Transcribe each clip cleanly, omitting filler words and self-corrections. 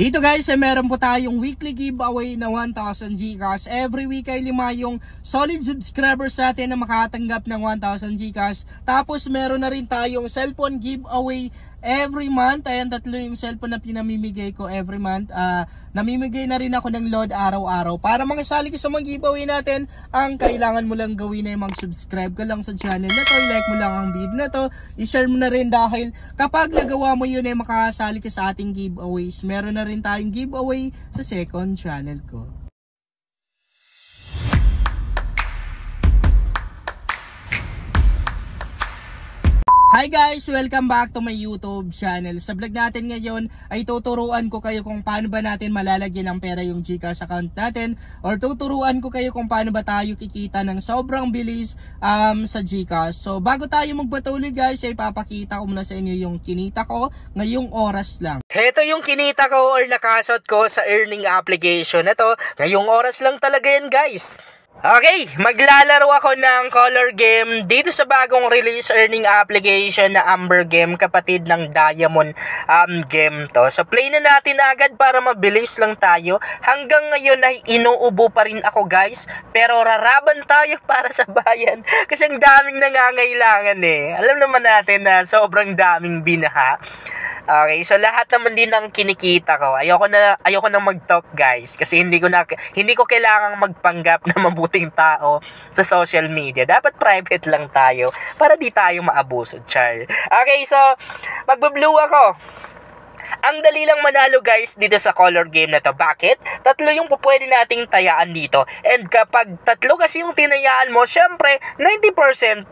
Dito guys, meron po tayong weekly giveaway na 1,000 GCash. Every week ay 5 yung solid subscribers natin na makatanggap ng 1,000 GCash. Tapos meron na rin tayong cellphone giveaway every month. Ayan, 3 yung cellphone na pinamimigay ko every month. Namimigay na rin ako ng load araw-araw. Para makisali ka sa mga giveaway natin, ang kailangan mo lang gawin ay mag-subscribe ka lang sa channel na to, i-like mo lang ang video na to, i-share mo na rin dahil kapag nagawa mo yun ay makasali ka sa ating giveaways. Meron na rin tayong giveaway sa second channel ko. Hi guys! Welcome back to my YouTube channel. Sa vlog natin ngayon ay tuturuan ko kayo kung paano ba natin malalagyan ng pera yung GCash account natin, or tuturuan ko kayo kung paano ba tayo kikita ng sobrang bilis sa GCash. So bago tayo magpatuloy guys, ay papakita ko muna sa inyo yung kinita ko ngayong oras lang. Heto yung kinita ko or nakasot ko sa earning application na to. Ngayong oras lang talaga yan guys. Okay, maglalaro ako ng color game dito sa bagong release earning application na Amber Game, kapatid ng Diamond game to. So play na natin agad para mabilis lang tayo. Hanggang ngayon ay inuubo pa rin ako guys, pero raraban tayo para sa bayan kasi ang daming nangangailangan eh. Alam naman natin na sobrang daming binaha. Okay, so lahat naman din ng kinikita ko. Ayoko na mag-talk guys kasi hindi ko kailangang magpanggap na mabuting tao sa social media. Dapat private lang tayo para di tayo maabuso, char. Okay, so magbe-blue ako. Ang dali lang manalo guys dito sa color game na to. Bakit? 3 yung pwede nating tayaan dito. And kapag 3 kasi yung tinayaan mo, syempre 90%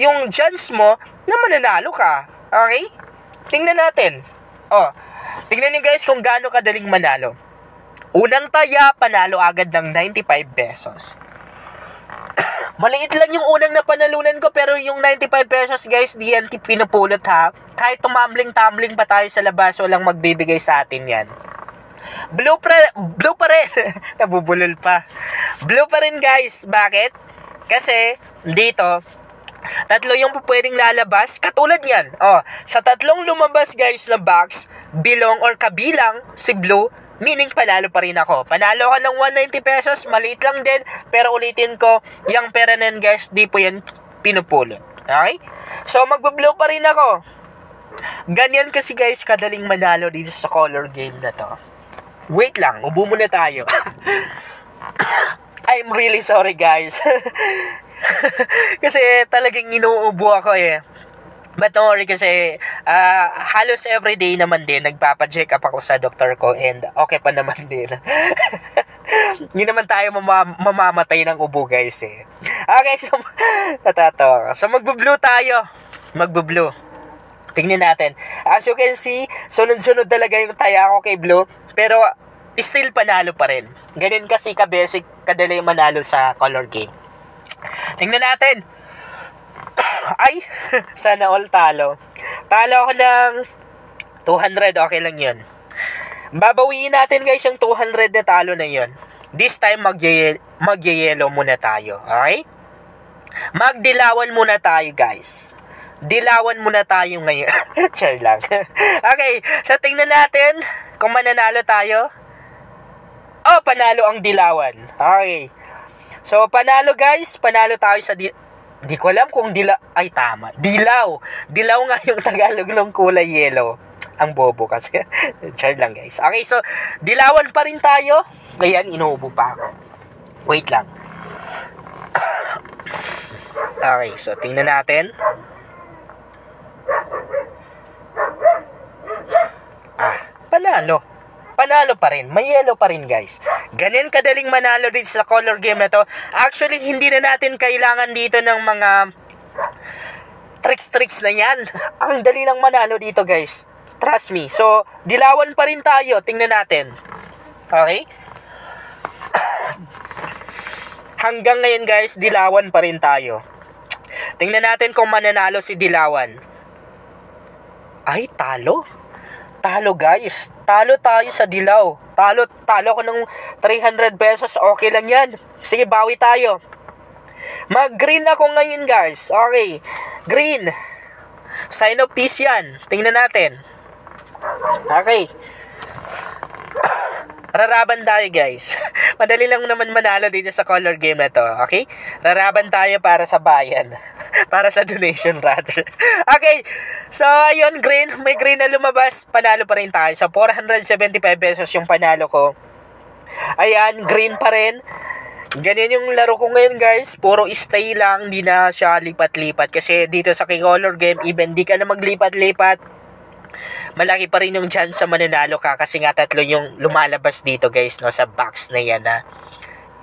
yung chance mo na mananalo ka. Okay? Tingnan natin. Tingnan niyo guys kung gaano kadaling manalo. Unang taya, panalo agad ng 95 pesos. Maliit lang yung unang napanalunan ko, pero yung 95 pesos guys, di yan pinupulot ha. Kahit tumambling-tumbling pa tayo sa labas, walang magbibigay sa atin yan. Blue pa rin. Nabubulol pa. Blue pa rin guys. Bakit? Kasi dito 3 yung pwedeng lalabas, katulad yan. Sa 3 lumabas guys na box, bilong or kabilang si blue, meaning panalo pa rin ako. Panalo ka ng 190 pesos, maliit lang din, pero ulitin ko, yung pera na yan guys, di po yan pinupulot. Okay? So magbe-blue pa rin ako. Ganyan kasi guys, kadaling manalo dito sa color game na to. Wait lang, ubo muna tayo. I'm really sorry guys. Kasi talagang inuubo ako eh. But don't worry kasi halos everyday naman din nagpapa-check up ako sa doktor ko and okay pa naman din. Hindi naman tayo mamamatay ng ubo guys eh. Okay, so natatawa. So magbe-blue tayo. Magbe-blue. Tingnan natin. As you can see, sunod-sunod talaga yung taya ko kay blue, pero still panalo pa rin. Ganyan kasi ka-basic, kadali manalo sa color game. Tingnan natin. Ay, sana all talo. Talo ako ng 200, okay lang yun. Babawiin natin guys yung 200 na talo na yun. This time magye-yellow muna tayo, okay? Magdilawan muna tayo guys. Dilawan muna tayo ngayon. Char lang. Okay, so tingnan natin kung mananalo tayo. Panalo ang dilawan. Okay. So, panalo guys, panalo tayo sa di ko alam kung ay tama. Dilaw. Dilaw nga yung Tagalog ng kulay yellow. Ang bobo kasi. Char lang guys. Okay, so, dilawan pa rin tayo. Ayan, inuubo pa ako. Wait lang. Okay, so, tingnan natin. Panalo. Panalo pa rin. May yellow pa rin guys. Ganyan kadaling manalo dito sa color game na to. Actually, hindi na natin kailangan dito ng mga tricks na yan. Ang dali lang manalo dito guys. Trust me. So, dilawan pa rin tayo. Tingnan natin. Okay? Hanggang ngayon guys, dilawan pa rin tayo. Tingnan natin kung mananalo si dilawan. Ay, talo. Talo guys. Talo tayo sa dilaw. Talo ko ng 300 pesos. Okay lang yan. Sige, bawi tayo. Mag-green ako ngayon guys. Okay. Green. Sign of peace yan. Tingnan natin. Okay. Raraban tayo guys. Madali lang naman manalo dito sa color game na to. Okay? Raraban tayo para sa bayan. Para sa donation rather. Okay. So ayun, green. May green na lumabas. Panalo pa rin tayo. So 475 pesos yung panalo ko. Ayan, green pa rin. Ganyan yung laro ko ngayon guys. Puro stay lang. Hindi na siya lipat-lipat. Kasi dito sa color game, even di ka na maglipat-lipat, malaki pa rin yung chance sa mananalo ka. Kasi nga 3 yung lumalabas dito guys, no, sa box na yan na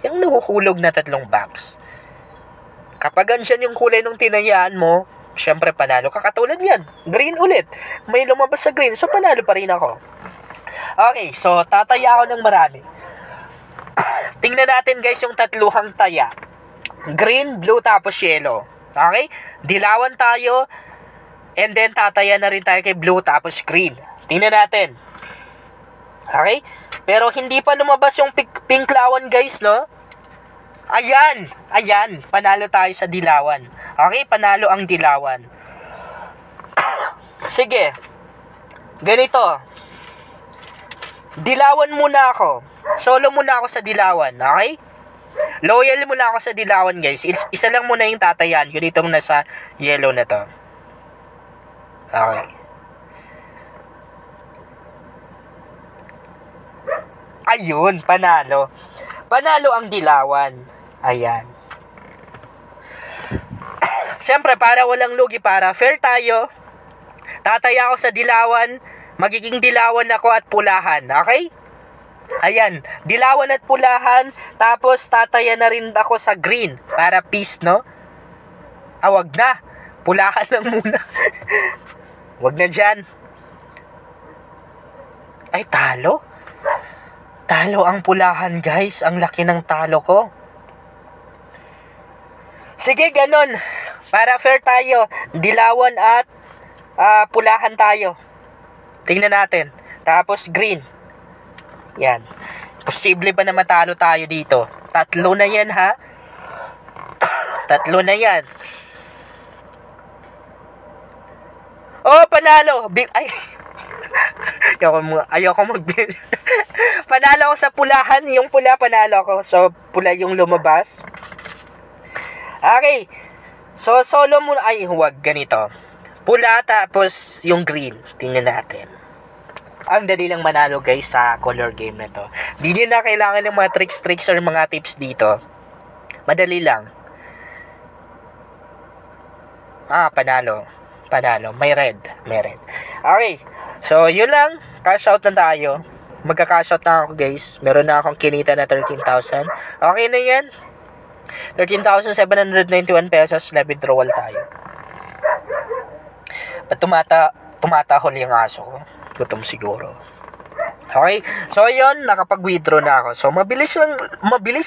yung nahuhulog na 3 box. Kapag ganyan yung kulay ng tinayaan mo, syempre panalo ka. Katulad yan, green ulit. May lumabas sa green, so panalo pa rin ako. Okay, so tataya ako ng marami. Tingnan natin guys yung 3 taya. Green, blue, tapos yellow. Okay? Dilawan tayo. And then tataya na rin tayo kay blue tapos green. Tingnan natin. Okay? Pero hindi pa lumabas yung pink lawan guys, no? Ayan! Ayan! Panalo tayo sa dilawan. Okay? Panalo ang dilawan. Sige. Ganito. Dilawan muna ako. Solo muna ako sa dilawan. Okay? Loyal muna ako sa dilawan guys. Isa lang muna yung tatayan. Yun dito muna sa yellow na to. Okay. Ayun, panalo. Panalo ang dilawan. Ayan. Siyempre, para walang lugi, para fair tayo, tataya ako sa dilawan, magiging dilawan ako at pulahan. Okay? Ayan, dilawan at pulahan, tapos tataya na rin ako sa green, para peace, no? Wag na. Pulahan lang muna. Wag na dyan. Ay, talo. Talo ang pulahan, guys. Ang laki ng talo ko. Sige, ganun. Para fair tayo. Dilawan at pulahan tayo. Tingnan natin. Tapos green. Yan. Posible pa na matalo tayo dito. 3 na yan, ha? 3 na yan. Oh, panalo! Ay! Ayoko panalo ako sa pulahan. Yung pula, panalo ako. So, pula yung lumabas. Okay. So, solo muna. Ay, huwag. Ganito. Pula, tapos yung green. Tingnan natin. Ang dali lang manalo, guys, sa color game na to. Di din na kailangan ng mga tricks or mga tips dito. Madali lang. Panalo. May red. Okay. So, yun lang. Cash out na tayo. Magka-cash out na ako, guys. Meron na akong kinita na 13,000. Okay na yan. 13,791 pesos. Na withdrawal tayo. Ba't tumatahol yung aso ko? Gutom siguro. Okay? So, yun, nakapag-withdraw na ako. So, mabilis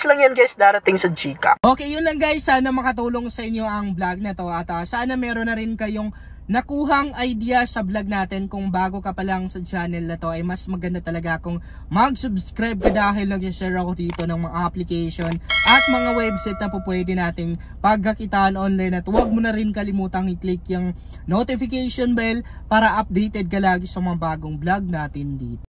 lang yan, guys, darating sa GCash. Okay, yun lang, guys. Sana makatulong sa inyo ang vlog na to. At sana meron na rin kayong nakuhang idea sa vlog natin. Kung bago ka pa lang sa channel na to, ay mas maganda talaga kung mag-subscribe ka dahil nag-share ako dito ng mga application at mga website na po pwede nating pagkakitaan online. At huwag mo na rin kalimutang i-click yung notification bell para updated ka lagi sa mga bagong vlog natin dito.